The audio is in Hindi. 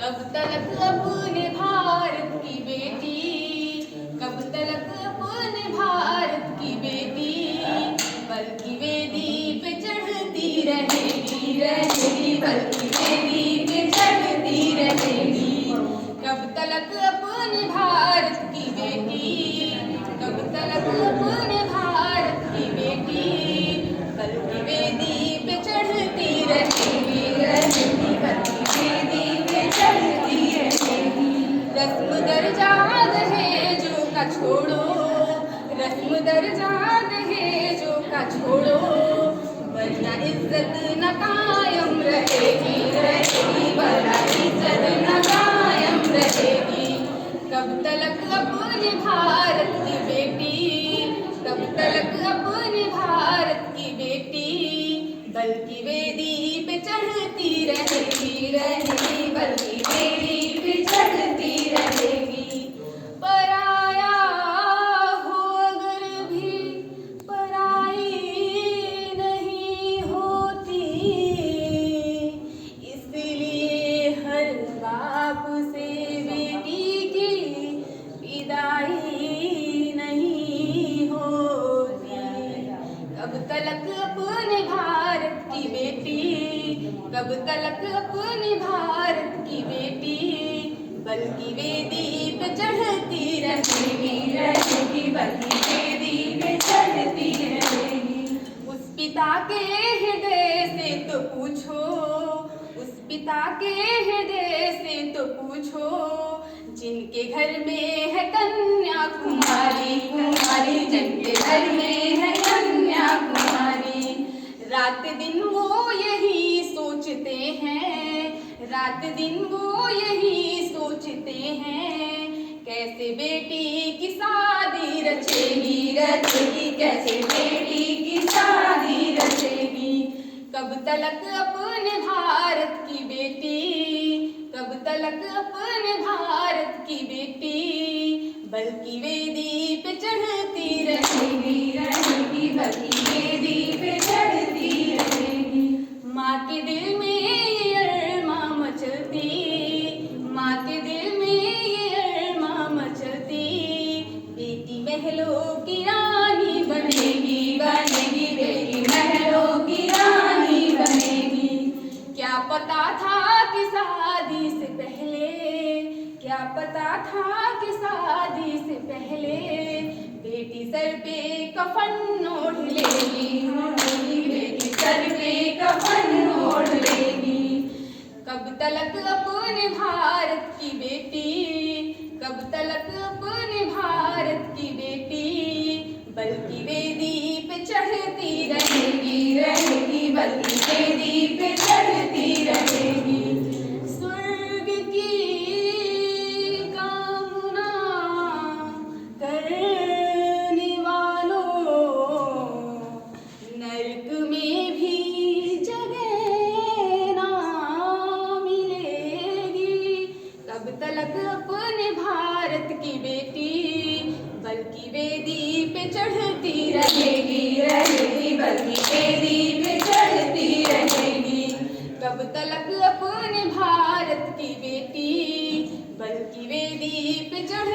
कब तलक अपने भारत की बेटी, कब तलक अपने भारत की बेटी, बल्कि वेदी पे चढ़ती रहेगी, रहेगी, बल्कि वेदी पे चढ़ती रहेगी। कब तलक अपने भारत की बेटी, कब तलक अपने भारत की बेटी, बल्कि वेदी पे चढ़ती रहेगी, रहेगी, बल्कि वेदी पे चढ़ती रहेगी। रस्म दर्जा दहेजों का छोड़ो, रस्म दर्जा दहेजों का छोड़ो, वरना इज्जत न कायम रहेगी, रहेगी, वरना इज्जत न कायम रहेगी। कब तलक अपने भारत की बेटी, कब तलक अपने भारत की बेटी, बल्कि वेदी पे चढ़ती रहेगी, रहेगी, बल्कि वेदी पे चढ़ती रहेगी। पराया हो अगर भी पराई नहीं होती, इसलिए हर बाप से बेटी की विदाई नहीं होती। कब तलक अपने भारत की बेटी, कब तलक अपने भारत की बेटी, बल्कि वेदी पे चढ़ती रहेगी, रहेगी, बल्कि वेदी पे चढ़ती रहेगी। उस पिता के हृदय से तो पूछो, उस पिता के हृदय से तो पूछो, जिनके घर में है कन्या कुमारी, कुमारी, जिनके घर में है कन्या कुमारी। रात दिन वो यही सोचते हैं, रात दिन वो यही सोचते हैं, कैसे बेटी की शादी रचेगी, रचेगी, कैसे बेटी की शादी रचेगी। कब तलक अपने भारत की बेटी, कब तलक अपने भारत की बेटी, बल्कि वेदी पे चढ़ती रहेगी, रहेगी, बल्कि वेदी पे चढ़ती रहेगी। माँ के दिल में ये अरमां मचलती, माँ के दिल में ये अरमां मचलती, बेटी महलों की रानी बनेगी, बनेगी, बेटी महलों की रानी बनेगी। क्या पता था कि शादी से पहले, क्या पता था कि शादी से पहले बेटी सर पे कफन ओढ़ लेगी, बेटी सर पे कफन ओढ़ लेगी। कब तलक अपने भारत की बेटी, कब तलक अपने भारत की बेटी, बल्कि वेदी पे चढ़ती रहेगी, रहेगी, बल्कि वेदी पे चढ़ती रहेगी। स्वर्ग की कामना करने वालों, नरक में भी जगह ना मिलेगी। कब तलक अपने भारत की बेटी, बल्कि वेदी पे चढ़ती रहेगी, रहेगी, बल्कि वेदी पे चढ़ती रहेगी। कब तलक अपने भारत की बेटी, बल्कि वेदी पे चढ़